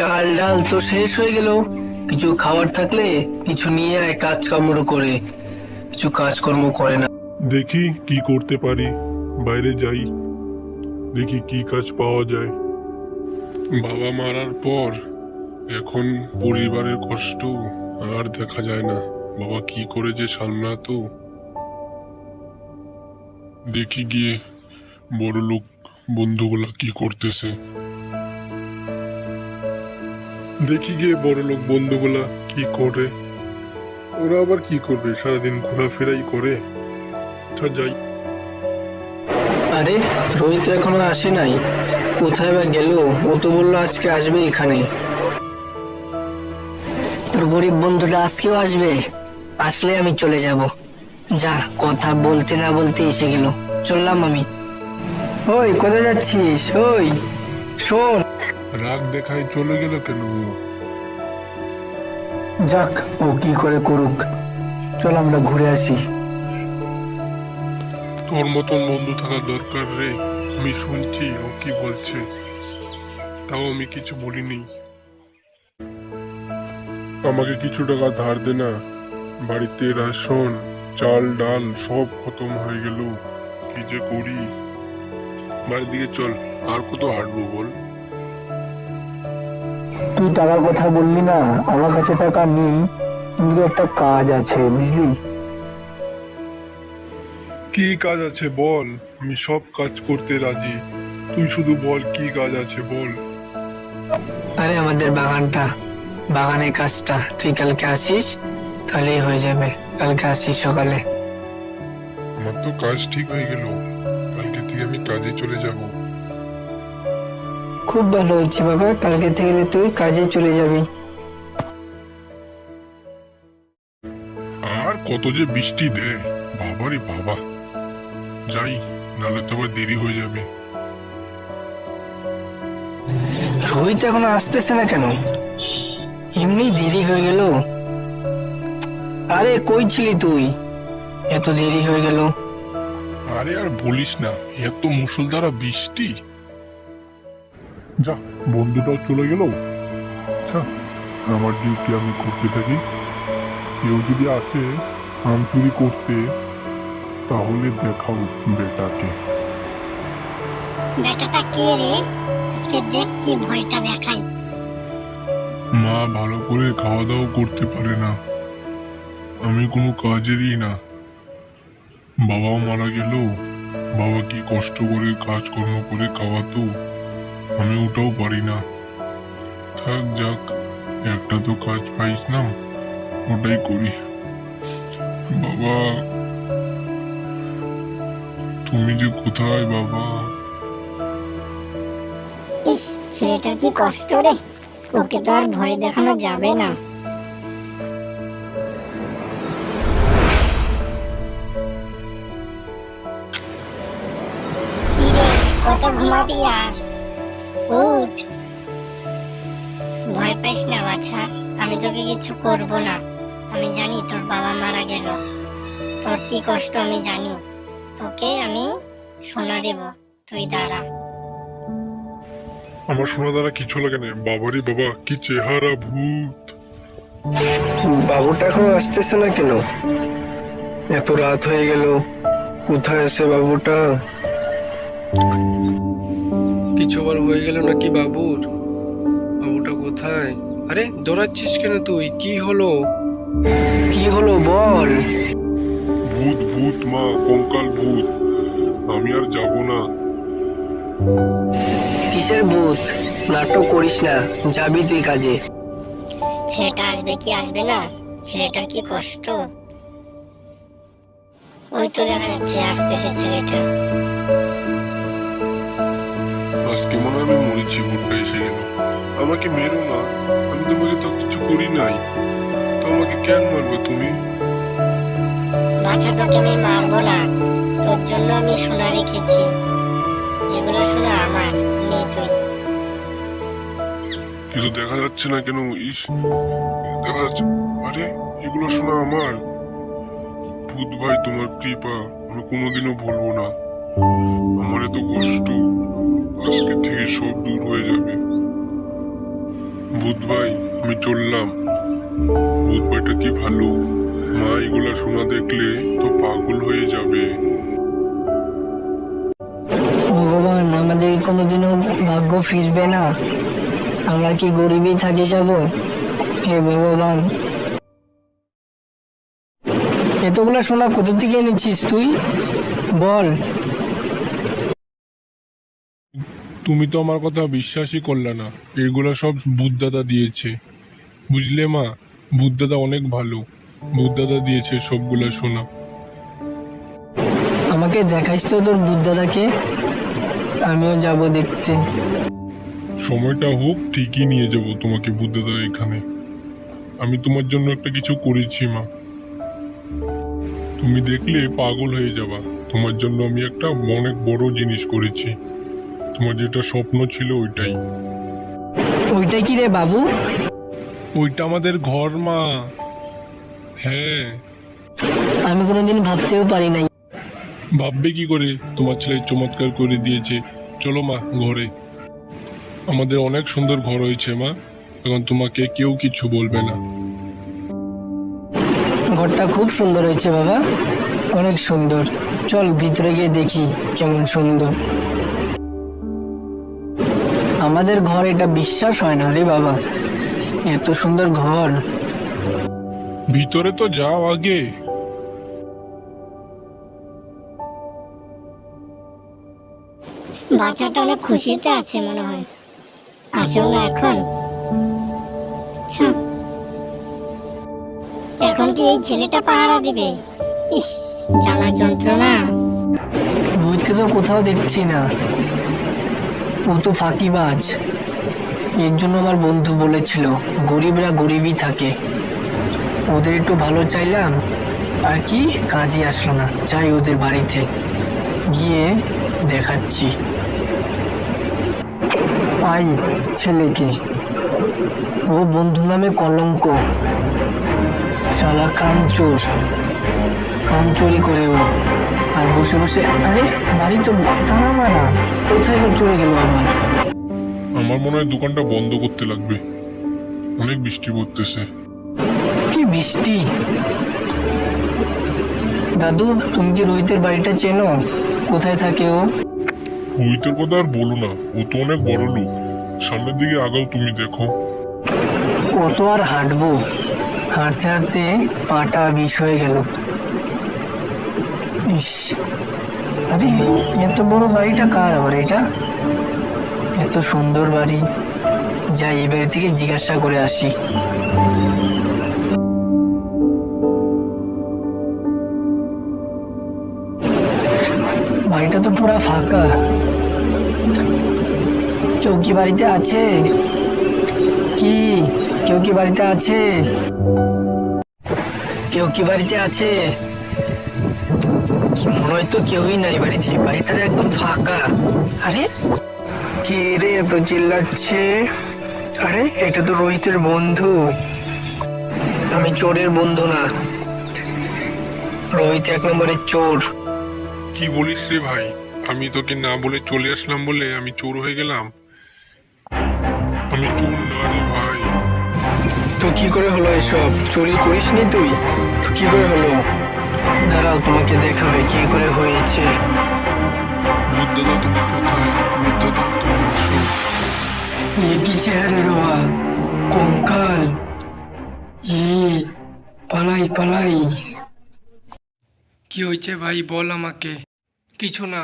চাল ডাল তো শেষ হয়ে গেল। কিছু খাবার থাকলে কিছু নিয়ে আয়, কাজকর্ম করে। কিছু কাজকর্ম করে না। দেখি কি করতে পারি, বাইরে যাই, দেখি কি কাজ পাওয়া যায়। বাবা মারার পর এখন পরিবারের কষ্ট আর দেখা যায় না। বাবা কি করে যে সামলাতো। দেখি গিয়ে বড় লোক বন্ধুগুলা কি করতেছে। দেখি গিয়ে বড় লোক বন্ধুগুলা কি করে। ওরা আবার কি করবে, সারাদিন ঘোরাফেরাই করে। আচ্ছা যাই। আরে রোহিত তো এখনো আসে নাই, কোথায় বা গেল? ও তো বললো আজকে আসবে এখানে। তোর গরিব বন্ধুটা আজকেও আসবে? আসলে আমি চলে যাব। যা, কথা বলতে না বলতে এসে গেল। চললাম আমি। ওই কোথায় যাচ্ছিস? ওই শোন। রাগ দেখায় চলে গেল কেন ও? যাক, ও কি করে করুক, চল আমরা ঘুরে আসি। তোর মতন বন্ধু থাকা দরকার রে। আমি শুনছি ও কি বলছে, তাও আমি কিছু বলিনি। আমাকে কিছু টাকা ধার দে না, বাড়িতে রেশন চাল ডাল সব খতম হয়ে গেল। কি যে করি। বাড়ির দিকে চল, আর কত হাঁটবো বল। তুই টাকার কথা বললি না, আমার কাছে টাকা নেই, কিন্তু একটা কাজ আছে বুঝলি। কি কাজ আছে বল, আমি সব কাজ করতে রাজি। তুই শুধু বল কি কাজ আছে বল। আরে আমাদের বাগানের কাজটা তুই কালকে আসিস, তাহলেই হয়ে যাবে। কালকে আসিস সকালে। আমার তো কাজ ঠিক হয়ে গেল, কালকে থেকে আমি কাজে চলে যাব। খুব ভালো হচ্ছে বাবা, কালকে থেকে তুই কাজে চলে যাবি। আর কত যে বৃষ্টি দেয়, বাবারে বাবা। যাই, নাহলে তো আবার দেরি হয়ে যাবে। রোহিত এখনো আসতেছে না কেন? এমনি দেরি হয়ে গেল। আরে কই ছিলি তুই? এত দেরি হয়ে গেল। আরে আর বলিস না, এত মুষলধারা বৃষ্টি। যা, বন্ধুটাও চলে গেল। আচ্ছা, আমার ডিউটি আমি করতে থাকি। কেউ যদি আসে আম চুরি করতে, তাহলে দেখাও বেটাকে। বেটাটা কে রে? আজকে দেখ কি ভয়টা দেখাই। মা ভালো করে খাওয়া দাওয়া করতে পারে না, আমি কোনো কাজেরই না। বাবাও মারা গেল, বাবা কি কষ্ট করে কাজকর্ম করে খাওয়াতো, আমি ওটাও পারি না। থাক যাক, একটা তো কাজ পাইছিলাম, ওটাই করি। বাবা, তুমি যে কোথায় বাবা? ইস, ছেলেটার কি কষ্ট রে। ওকে তো আর ভয় দেখানো যাবে না। কি রে, কত ঘুমাবি আর? উঠ। ভয় পাইস না বাছা, আমি তোকে কিছু করব না। আমি জানি তোর বাবা মারা গেল, তোর কি কষ্ট আমি জানি। তোকে আমি সোনা দেব, তুই দাঁড়া। আমার সোনা দ্বারা কিছু লাগে না। বাবারে বাবা, কি চেহারা, ভূত। বাবুটা এখনো আসতেছে না কেন? এত রাত হয়ে গেল, কোথায় আছে বাবুটা? কিছু আবার হয়ে গেল নাকি বাবুর? বাবুটা কোথায়? আরে দৌড়াচ্ছিস কেন তুই? কি হলো? কি হলো বল। ভূত ভূত মা, কঙ্কাল ভূত। আমি আর যাব না। কিসের ভূত? নাটক করিস না, যাবি তুই কাজে। ছেলেটা আসবে কি আসবে না? ছেলেটার কি কষ্ট। ওই তো দেখা যাচ্ছে আসতেছে ছেলেটা। আজকে মনে হয় আমি মরেছি, ভূতটা এসে গেল। আমাকে মেরো না, আমি তোমাকে তো কিছু করি নাই, তো আমাকে কেন মারবে তুমি? বাছা, তোকে আমি মারবো না, তোর জন্য আমি সোনা রেখেছি। এগুলো সোনা আমার, নে তুই। কিছু দেখা যাচ্ছে না কেন? ইস, দেখা যাচ্ছে। আরে এগুলো শোনা আমার। ভূত ভাই, তোমার কৃপা আমি কোনোদিনও ভুলবো না। আমার এত কষ্ট আজকে থেকে সব দূর হয়ে যাবে। ভূত ভাই আমি চললাম। ভূত ভাইটা কি ভালো, মা এগুলা শোনা দেখলে তো পাগল হয়ে যাবে। ভগবান, আমাদের কি কোনোদিনও ভাগ্য ফিরবে না? আমরা কি গরিবই থাকি যাব? হে ভগবান, এতগুলা সোনা কোথা থেকে এনেছিস তুই? বল। তুমি তো আমার কথা বিশ্বাসই করলে না। এগুলো সব ভূত দাদা দিয়েছে, বুঝলে মা? ভূত দাদা অনেক ভালো, ভূত দাদা দিয়েছে সবগুলা সোনা। আমাকে দেখাইস তো তোর বুদ্ধদাদাকে, আমিও যাব দেখতে। সময়টা হোক, ঠিকই নিয়ে যাব তোমাকে ভূত দাদা এখানে। আমি তোমার জন্য একটা কিছু করেছি মা, তুমি দেখলে পাগল হয়ে যাবা। তোমার জন্য আমি একটা অনেক বড় জিনিস করেছি, তোমার যেটা স্বপ্ন ছিল ওইটাই। ওইটাই কি রে বাবু? ওইটা আমাদের ঘর মা। হ্যাঁ। আমি কোনোদিন ভাবতেও পারি নাই। ভাববে কি করে, তোমার ছেলে চমৎকার করে দিয়েছে। চলো মা ঘরে, আমাদের অনেক সুন্দর ঘর হয়েছে মা, এখন তোমাকে কেউ কিছু বলবে না। ঘরটা খুব সুন্দর হয়েছে বাবা, অনেক সুন্দর। চল ভিতরে গিয়ে দেখি কেমন সুন্দর। আমাদের ঘর, এটা বিশ্বাস হয় না রে বাবা, এত সুন্দর ঘর। ভিতরে তো যাও আগে। বাচ্চাটা অনেক খুশিতে আছে মনে হয়। আসো না এখন। আচ্ছা, এখন কি এই ছেলেটা পাহারা দিবে? ইস, জ্বালা যন্ত্রণা। ভূতকে তো কোথাও দেখছি না, ও তো ফাঁকিবাজ। এর জন্য আমার বন্ধু বলেছিল গরিবরা গরিবই থাকে। ওদের একটু ভালো চাইলাম, আর কি কাজে আসলো না। যাই ওদের বাড়িতে গিয়ে দেখাচ্ছি। আই ছেলেকে, ও বন্ধু নামে কলঙ্ক, শালা কামচোর, কাম চুরি করে ও। আর বসে বসে, আরে বাড়ি তো তালা মারা, কোথায় চলে গেল আবার? আমার মনে হয় দোকানটা বন্ধ করতে লাগবে, অনেক বৃষ্টি পড়তেছে। কি বৃষ্টি? দাদু, তুমি কি রোহিতের বাড়িটা চেনো? কোথায় থাকে ও? রোহিতের কথা আর বলো না, ও তো অনেক বড় লোক। সামনের দিকে আগাও, তুমি দেখো। কত আর হাঁটবো, হাঁটতে হাঁটতে পাটা বিষ হয়ে গেল। ইস, আরে এত বড় বাড়িটা কার আবার এটা? এত সুন্দর বাড়ি। যাই এই বাড়ি থেকে জিজ্ঞাসা করে আসি। বাড়িটা তো পুরা ফাঁকা। কেউ কি বাড়িতে আছে? কি কেউ কি বাড়িতে আছে? কেউ কি বাড়িতে আছে? কি মনে হয় তো কেউই নাই বাড়িতে, বাড়িটা একদম ফাঁকা। আরে কে রে এত চিল্লাচ্ছে? আরে এটা তো রোহিতের বন্ধু। আমি চোরের বন্ধু না, রোহিত এক নম্বরের চোর। কি বলিস রে ভাই? আমি তোকে না বলে চলে আসলাম বলে আমি চোর হয়ে গেলাম? আমি চোর না রে ভাই। তো কি করে হলো এসব? চুরি করিসনি তুই? তো কি করে হলো? দাঁড়াও, তোমাকে দেখাবে কি করে হয়েছে। ভূত দাদা তুমি কোথায়? ভূত দাদা তুমি আসো। এ কি চেহারা রোয়া, কঙ্কাল! পালাই পালাই। কি হয়েছে ভাই, বল আমাকে। কিছু না।